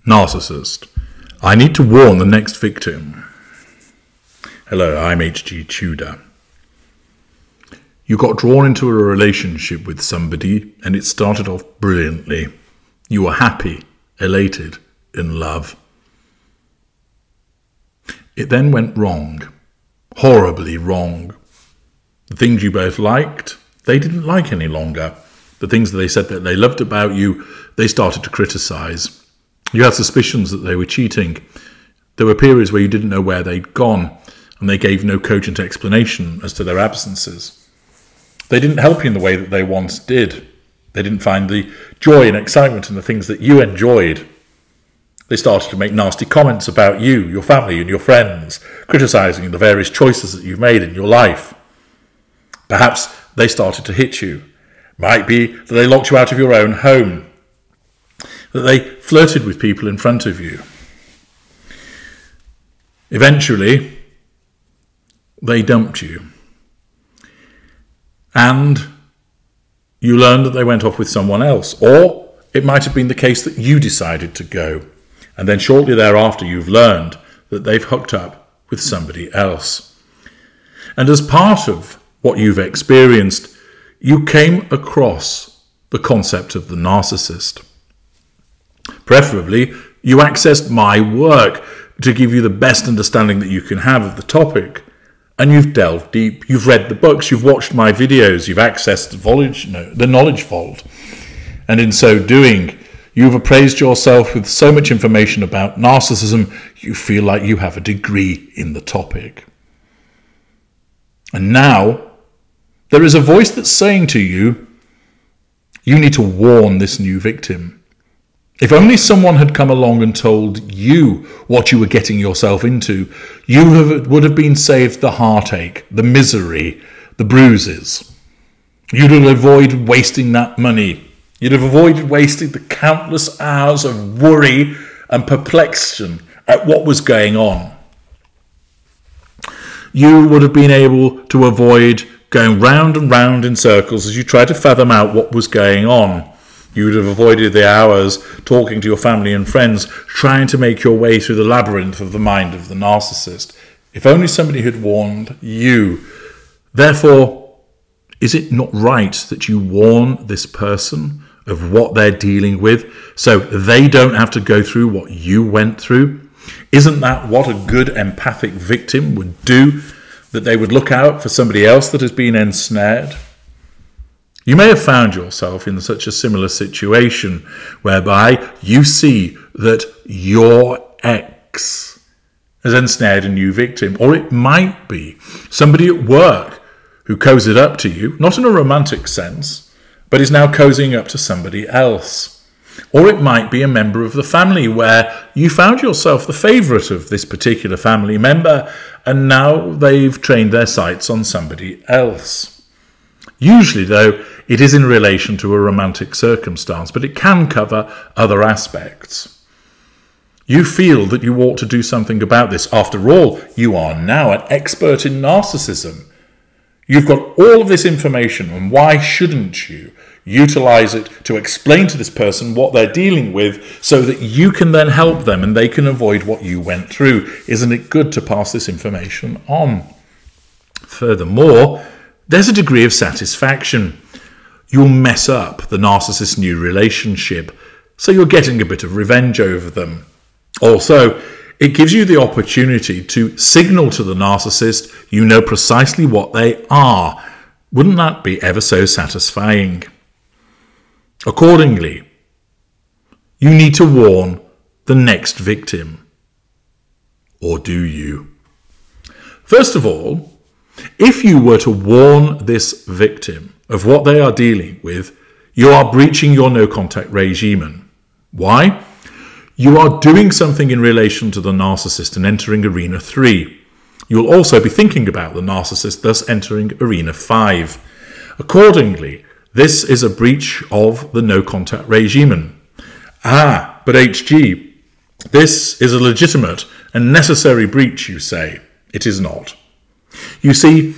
Narcissist. I need to warn the next victim. Hello, I'm H.G. Tudor. You got drawn into a relationship with somebody and it started off brilliantly. You were happy, elated, in love. It then went wrong, horribly wrong. The things you both liked, they didn't like any longer. The things that they said that they loved about you, they started to criticize. You had suspicions that they were cheating. There were periods where you didn't know where they'd gone, and they gave no cogent explanation as to their absences. They didn't help you in the way that they once did. They didn't find the joy and excitement in the things that you enjoyed. They started to make nasty comments about you, your family and your friends, criticizing the various choices that you've made in your life. Perhaps they started to hit you. Might be that they locked you out of your own home, that they flirted with people in front of you. Eventually, they dumped you. And you learned that they went off with someone else. Or it might have been the case that you decided to go. And then shortly thereafter, you've learned that they've hooked up with somebody else. And as part of what you've experienced, you came across the concept of the narcissist. Preferably, you accessed my work to give you the best understanding that you can have of the topic. And you've delved deep, you've read the books, you've watched my videos, you've accessed the knowledge vault. And in so doing, you've appraised yourself with so much information about narcissism, you feel like you have a degree in the topic. And now, there is a voice that's saying to you, you need to warn this new victim. If only someone had come along and told you what you were getting yourself into, you would have been saved the heartache, the misery, the bruises. You'd have avoided wasting that money. You'd have avoided wasting the countless hours of worry and perplexion at what was going on. You would have been able to avoid going round and round in circles as you tried to fathom out what was going on. You would have avoided the hours talking to your family and friends, trying to make your way through the labyrinth of the mind of the narcissist. If only somebody had warned you. Therefore, is it not right that you warn this person of what they're dealing with so they don't have to go through what you went through? Isn't that what a good empathic victim would do? That they would look out for somebody else that has been ensnared? You may have found yourself in such a similar situation whereby you see that your ex has ensnared a new victim. Or it might be somebody at work who cozied up to you, not in a romantic sense, but is now cozying up to somebody else. Or it might be a member of the family where you found yourself the favourite of this particular family member and now they've trained their sights on somebody else. Usually, though, it is in relation to a romantic circumstance, but it can cover other aspects. You feel that you ought to do something about this. After all, you are now an expert in narcissism. You've got all of this information, and why shouldn't you utilize it to explain to this person what they're dealing with so that you can then help them and they can avoid what you went through? Isn't it good to pass this information on? Furthermore, there's a degree of satisfaction. You'll mess up the narcissist's new relationship, so you're getting a bit of revenge over them. Also, it gives you the opportunity to signal to the narcissist you know precisely what they are. Wouldn't that be ever so satisfying? Accordingly, you need to warn the next victim. Or do you? First of all, if you were to warn this victim of what they are dealing with, you are breaching your no-contact regime. Why? You are doing something in relation to the narcissist and entering Arena 3. You'll also be thinking about the narcissist, thus entering Arena 5. Accordingly, this is a breach of the no-contact regime. Ah, but HG, this is a legitimate and necessary breach, you say. It is not. You see,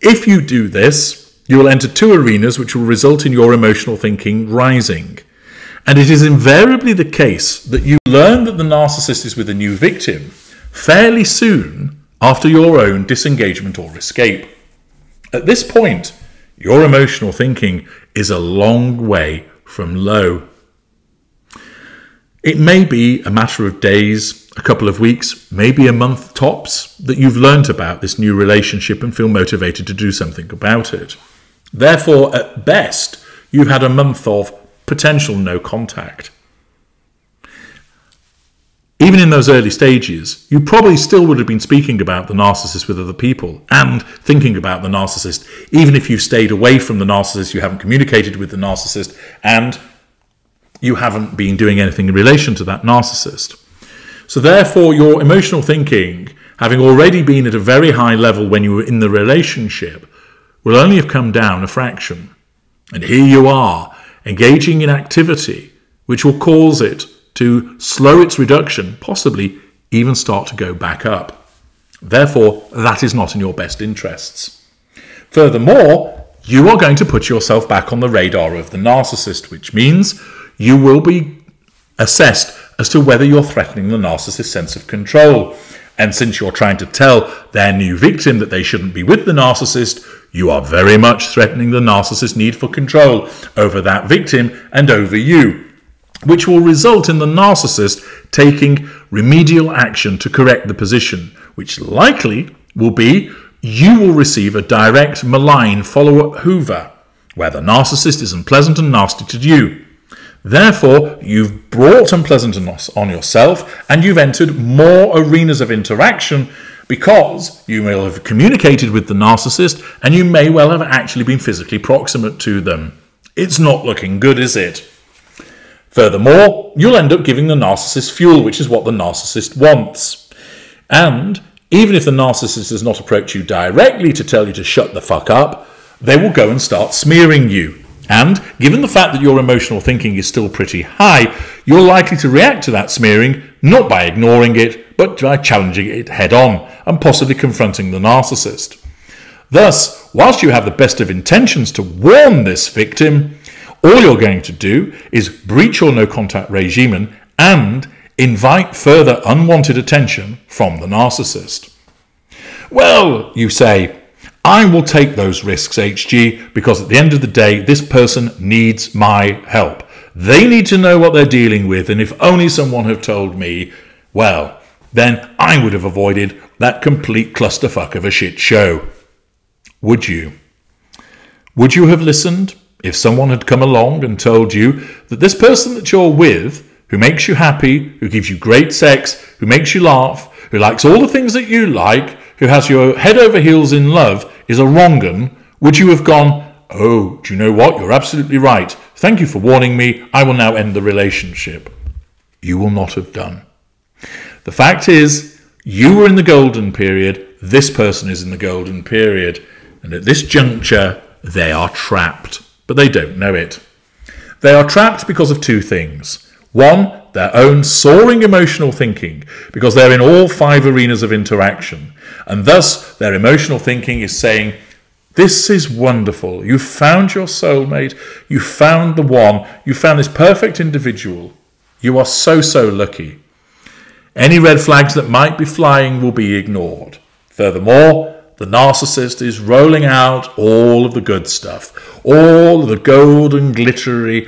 if you do this, you will enter two arenas which will result in your emotional thinking rising. And it is invariably the case that you learn that the narcissist is with a new victim fairly soon after your own disengagement or escape. At this point, your emotional thinking is a long way from low. It may be a matter of days, a couple of weeks, maybe a month tops, that you've learnt about this new relationship and feel motivated to do something about it. Therefore, at best, you've had a month of potential no contact. Even in those early stages, you probably still would have been speaking about the narcissist with other people and thinking about the narcissist, even if you've stayed away from the narcissist, you haven't communicated with the narcissist, and you haven't been doing anything in relation to that narcissist. So therefore, your emotional thinking, having already been at a very high level when you were in the relationship, will only have come down a fraction. And here you are, engaging in activity which will cause it to slow its reduction, possibly even start to go back up. Therefore, that is not in your best interests. Furthermore, you are going to put yourself back on the radar of the narcissist, which means you will be assessed as to whether you're threatening the narcissist's sense of control. And since you're trying to tell their new victim that they shouldn't be with the narcissist, you are very much threatening the narcissist's need for control over that victim and over you, which will result in the narcissist taking remedial action to correct the position, which likely will be you will receive a direct malign follow-up hoover, where the narcissist is unpleasant and nasty to you. Therefore, you've brought unpleasantness on yourself and you've entered more arenas of interaction because you may have communicated with the narcissist and you may well have actually been physically proximate to them. It's not looking good, is it? Furthermore, you'll end up giving the narcissist fuel, which is what the narcissist wants. And even if the narcissist does not approach you directly to tell you to shut the fuck up, they will go and start smearing you. And given the fact that your emotional thinking is still pretty high, you're likely to react to that smearing not by ignoring it, but by challenging it head on and possibly confronting the narcissist. Thus, whilst you have the best of intentions to warn this victim, all you're going to do is breach your no contact regime and invite further unwanted attention from the narcissist. Well, you say, I will take those risks, HG, because at the end of the day, this person needs my help. They need to know what they're dealing with, and if only someone had told me, well, then I would have avoided that complete clusterfuck of a shit show. Would you? Would you have listened if someone had come along and told you that this person that you're with, who makes you happy, who gives you great sex, who makes you laugh, who likes all the things that you like, who has your head over heels in love, is a wrong 'un? Would you have gone, oh, do you know what? You're absolutely right. Thank you for warning me. I will now end the relationship. You will not have done. The fact is, you were in the golden period. This person is in the golden period. And at this juncture, they are trapped. But they don't know it. They are trapped because of two things. One, their own soaring emotional thinking, because they're in all 5 arenas of interaction. And thus, their emotional thinking is saying, this is wonderful. You found your soulmate. You found the one. You found this perfect individual. You are so, so lucky. Any red flags that might be flying will be ignored. Furthermore, the narcissist is rolling out all of the good stuff, all of the golden, glittery,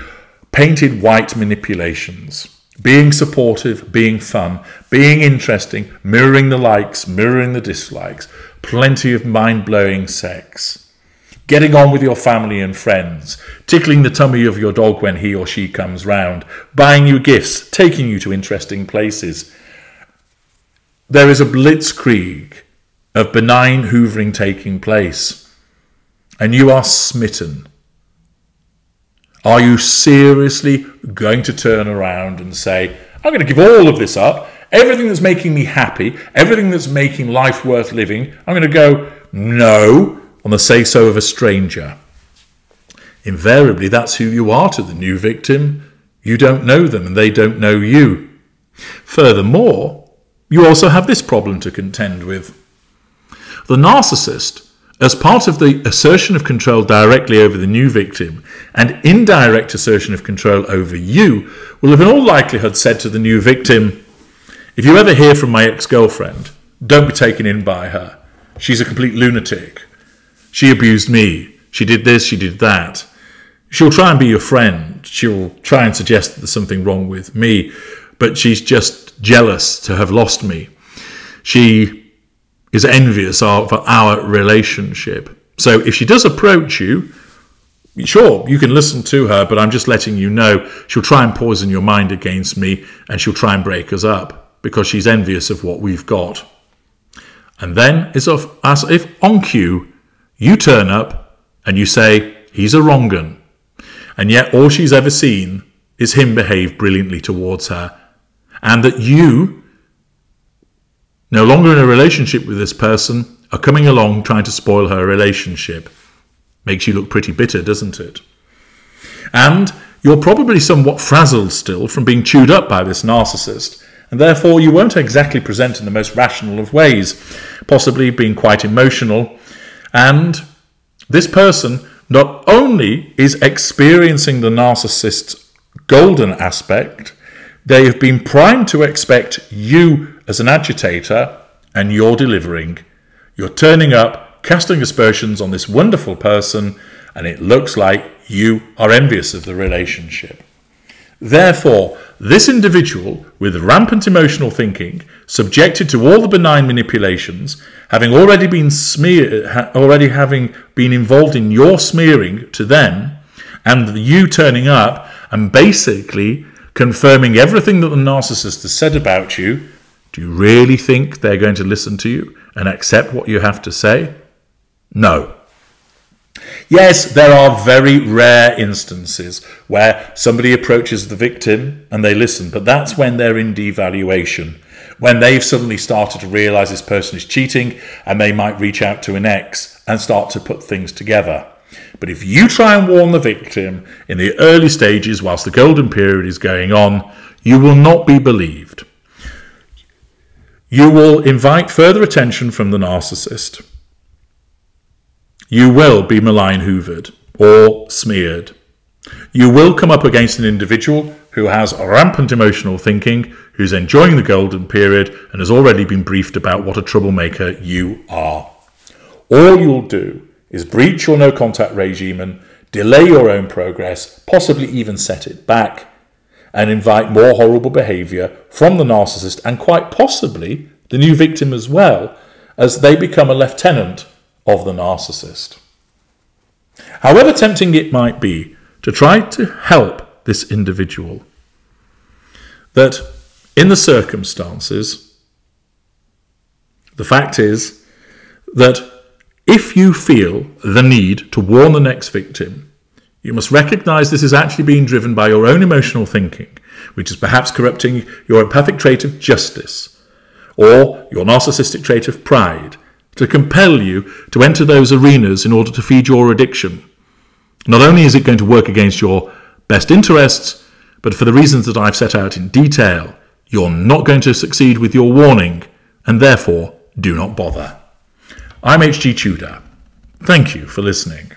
painted white manipulations. Being supportive, being fun, being interesting, mirroring the likes, mirroring the dislikes, plenty of mind-blowing sex. Getting on with your family and friends, tickling the tummy of your dog when he or she comes round, buying you gifts, taking you to interesting places. There is a blitzkrieg of benign hoovering taking place, and you are smitten. Are you seriously going to turn around and say, I'm going to give all of this up, everything that's making me happy, everything that's making life worth living, I'm going to go, no, on the say-so of a stranger? Invariably, that's who you are to the new victim. You don't know them and they don't know you. Furthermore, you also have this problem to contend with. The narcissist, as part of the assertion of control directly over the new victim, and indirect assertion of control over you will have in all likelihood said to the new victim, if you ever hear from my ex-girlfriend, don't be taken in by her. She's a complete lunatic. She abused me. She did this, she did that. She'll try and be your friend. She'll try and suggest that there's something wrong with me, but she's just jealous to have lost me. She is envious of our relationship. So if she does approach you, sure, you can listen to her, but I'm just letting you know she'll try and poison your mind against me, and she'll try and break us up because she's envious of what we've got. And then, as if on cue, you turn up and you say, he's a wrong 'un. And yet all she's ever seen is him behave brilliantly towards her. And that you, no longer in a relationship with this person, are coming along trying to spoil her relationship. Makes you look pretty bitter, doesn't it? And you're probably somewhat frazzled still from being chewed up by this narcissist, and therefore you won't exactly present in the most rational of ways, possibly being quite emotional. And this person not only is experiencing the narcissist's golden aspect, they have been primed to expect you as an agitator, and you're delivering. You're turning up, casting aspersions on this wonderful person, and it looks like you are envious of the relationship. Therefore, this individual with rampant emotional thinking, subjected to all the benign manipulations, having already been having been involved in your smearing to them, and you turning up and basically confirming everything that the narcissist has said about you, do you really think they're going to listen to you and accept what you have to say? No. Yes, there are very rare instances where somebody approaches the victim and they listen, but that's when they're in devaluation, when they've suddenly started to realise this person is cheating, and they might reach out to an ex and start to put things together. But if you try and warn the victim in the early stages whilst the golden period is going on, you will not be believed. You will invite further attention from the narcissist. You will be malign hoovered or smeared. You will come up against an individual who has rampant emotional thinking, who's enjoying the golden period and has already been briefed about what a troublemaker you are. All you'll do is breach your no contact regime and delay your own progress, possibly even set it back, and invite more horrible behaviour from the narcissist and quite possibly the new victim as well, as they become a lieutenant of the narcissist. However tempting it might be to try to help this individual, that in the circumstances, the fact is that if you feel the need to warn the next victim, you must recognise this is actually being driven by your own emotional thinking, which is perhaps corrupting your empathic trait of justice or your narcissistic trait of pride, to compel you to enter those arenas in order to feed your addiction. Not only is it going to work against your best interests, but for the reasons that I've set out in detail, you're not going to succeed with your warning, and therefore do not bother. I'm HG Tudor. Thank you for listening.